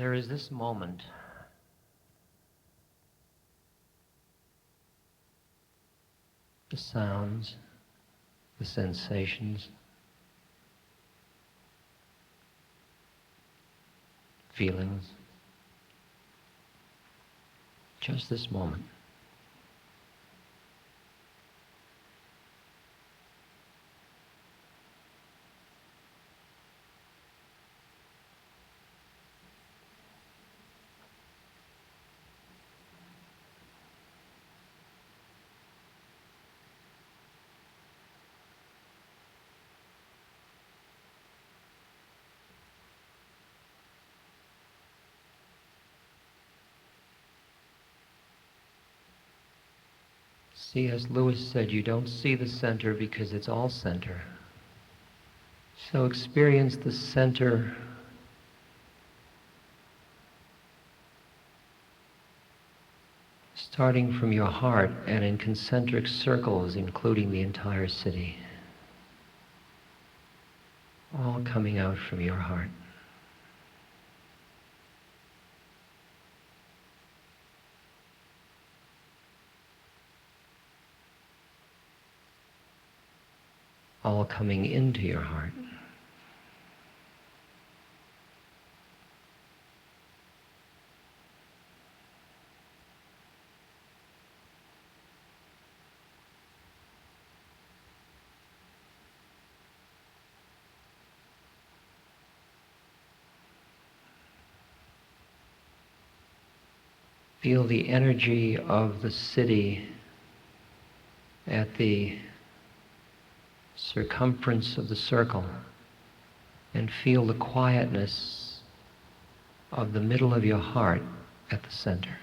There is this moment the sounds, the sensations, feelings, just this moment. C.S. Lewis said, you don't see the center because it's all center. So experience the center starting from your heart and in concentric circles, including the entire city. All coming out from your heart. All coming into your heart. Feel the energy of the city at the circumference of the circle, and feel the quietness of the middle of your heart at the center.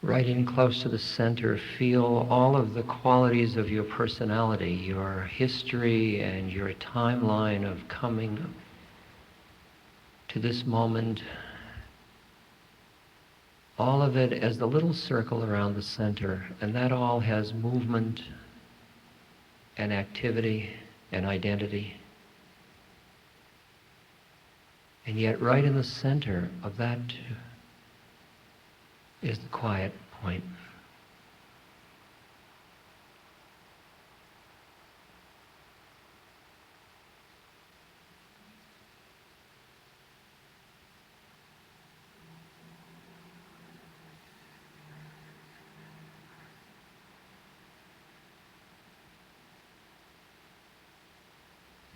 Right in close to the center, feel all of the qualities of your personality, your history and your timeline of coming to this moment. All of it as the little circle around the center, and that all has movement and activity and identity. And yet right in the center of that is the quiet point.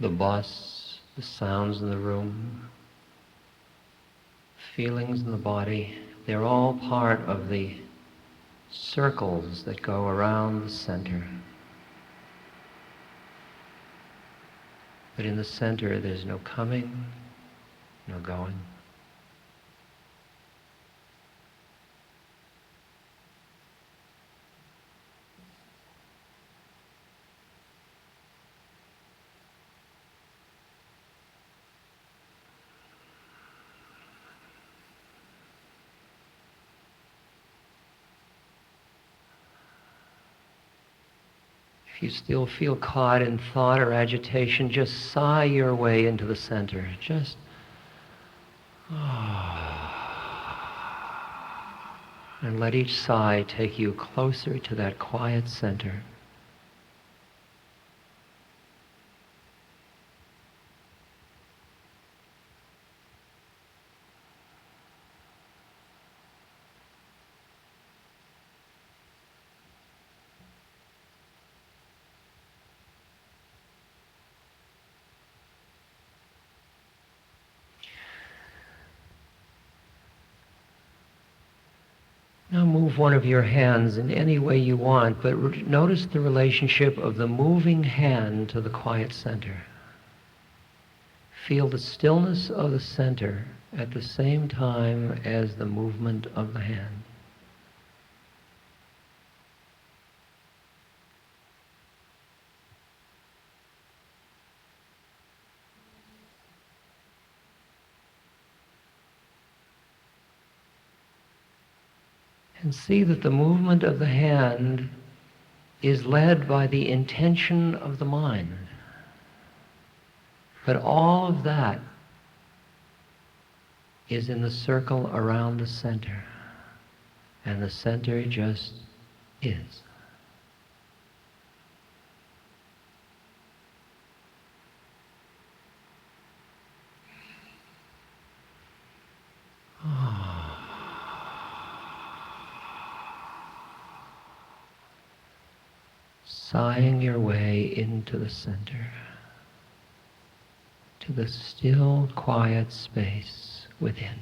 The bus, the sounds in the room, feelings in the body, they're all part of the circles that go around the center. But in the center, there's no coming, no going. If you still feel caught in thought or agitation, just sigh your way into the center. Just and let each sigh take you closer to that quiet center. Now move one of your hands in any way you want, but notice the relationship of the moving hand to the quiet center. Feel the stillness of the center at the same time as the movement of the hand. And see that the movement of the hand is led by the intention of the mind. But all of that is in the circle around the center. And the center just is. Sighing your way into the center, to the still, quiet space within.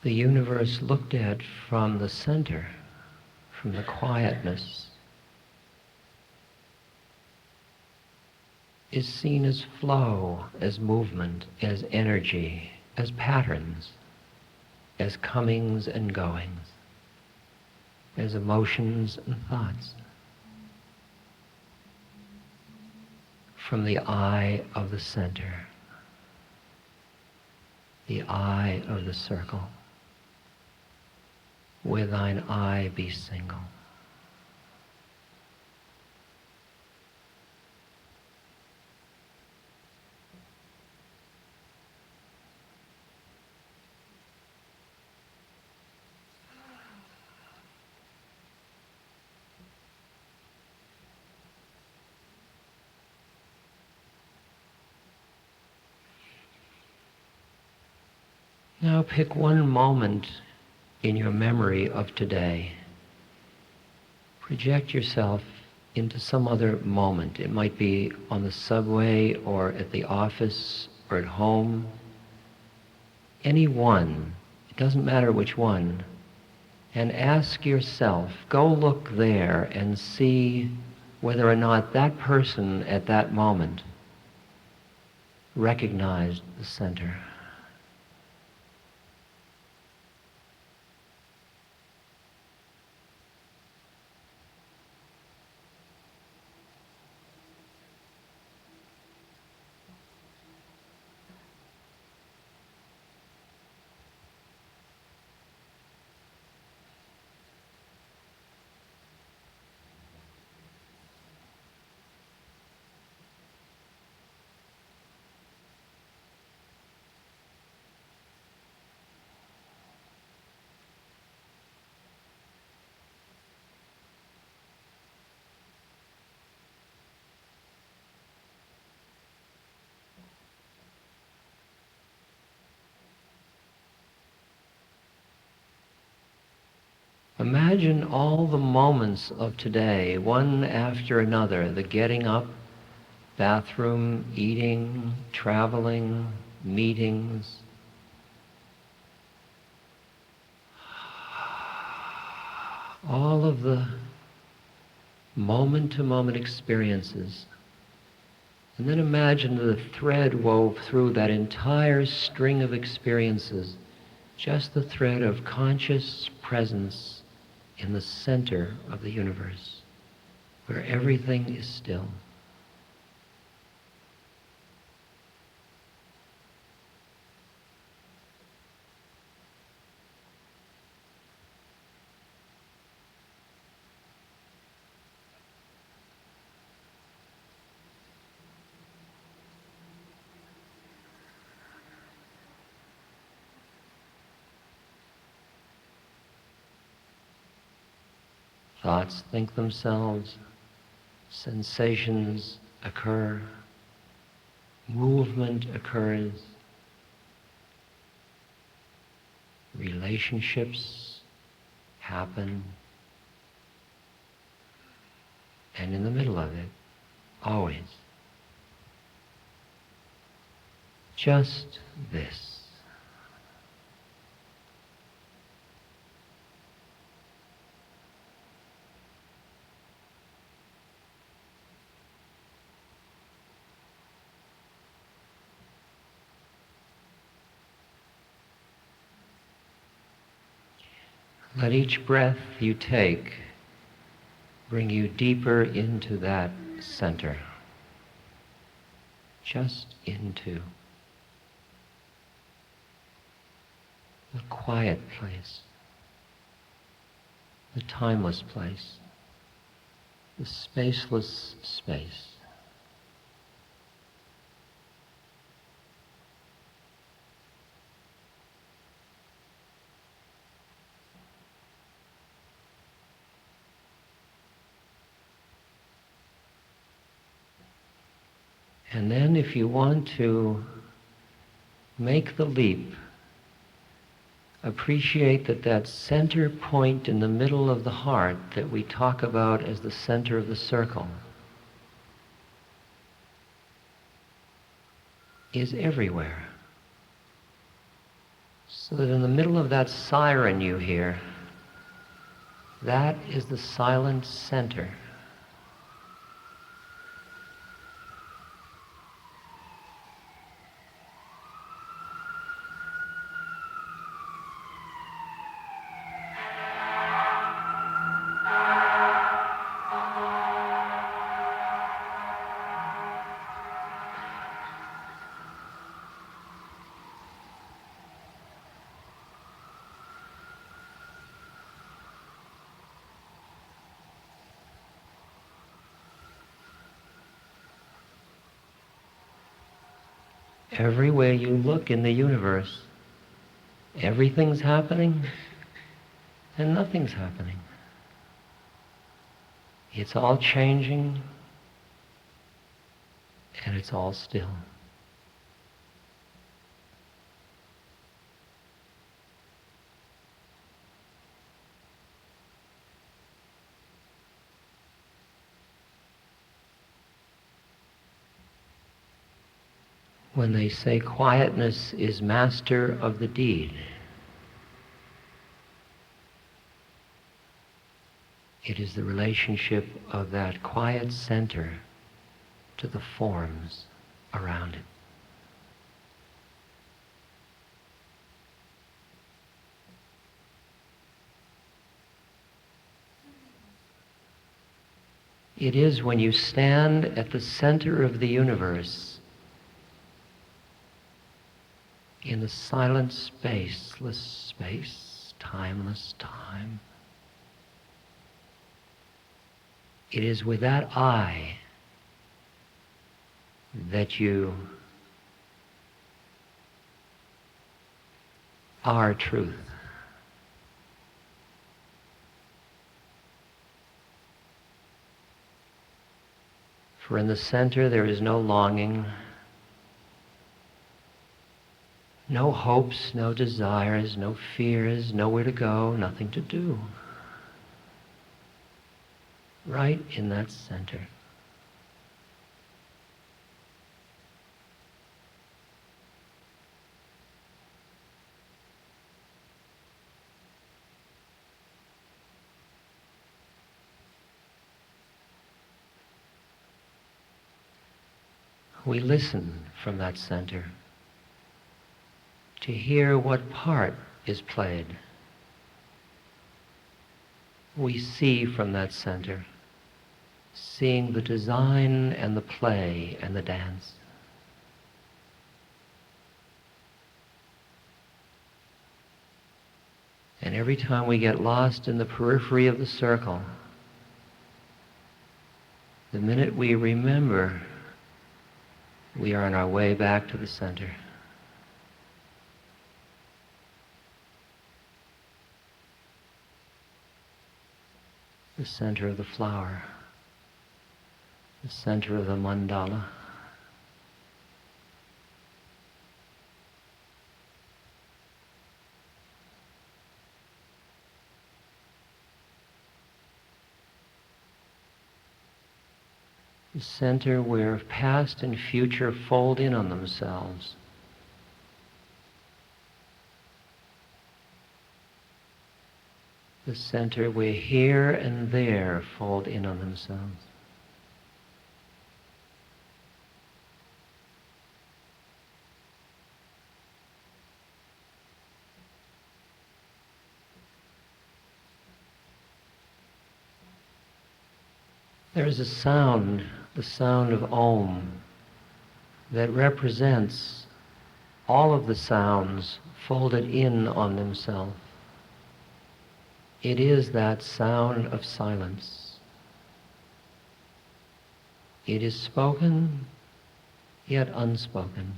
The universe looked at from the center, from the quietness, is seen as flow, as movement, as energy, as patterns, as comings and goings, as emotions and thoughts. From the eye of the center, the eye of the circle. With thine eye be single. Now pick one moment in your memory of today. Project yourself into some other moment. It might be on the subway or at the office or at home. Any one, it doesn't matter which one. And ask yourself, go look there and see whether or not that person at that moment recognized the center. Imagine all the moments of today, one after another, the getting up, bathroom, eating, traveling, meetings. All of the moment-to-moment experiences. And then imagine the thread wove through that entire string of experiences, just the thread of conscious presence in the center of the universe, where everything is still. Thoughts think themselves, sensations occur, movement occurs, relationships happen, and in the middle of it, always, just this. Let each breath you take bring you deeper into that center, just into the quiet place, the timeless place, the spaceless space. And then if you want to make the leap, appreciate that that center point in the middle of the heart that we talk about as the center of the circle is everywhere. So that in the middle of that siren you hear, that is the silent center. Every way you look in the universe, everything's happening and nothing's happening. It's all changing and it's all still. When they say quietness is master of the deed, it is the relationship of that quiet center to the forms around it. It is when you stand at the center of the universe, in the silent, spaceless space, timeless time. It is with that eye that you are truth. For in the center there is no longing, no hopes, no desires, no fears, nowhere to go, nothing to do. Right in that center. We listen from that center to hear what part is played. We see from that center, seeing the design and the play and the dance. And every time we get lost in the periphery of the circle, the minute we remember, we are on our way back to the center. the center of the flower, the center of the mandala. The center where past and future fold in on themselves. The center where here and there fold in on themselves. There is a sound, the sound of Om, that represents all of the sounds folded in on themselves. It is that sound of silence. It is spoken, yet unspoken.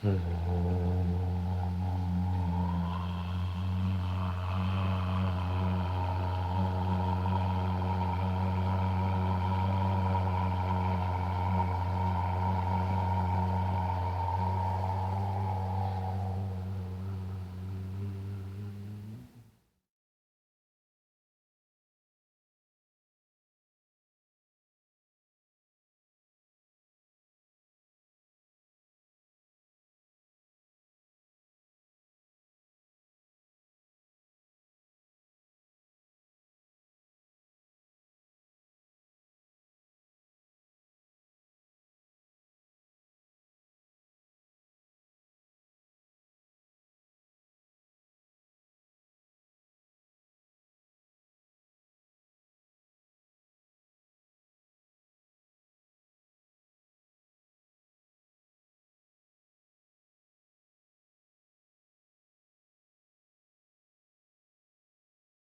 Oh.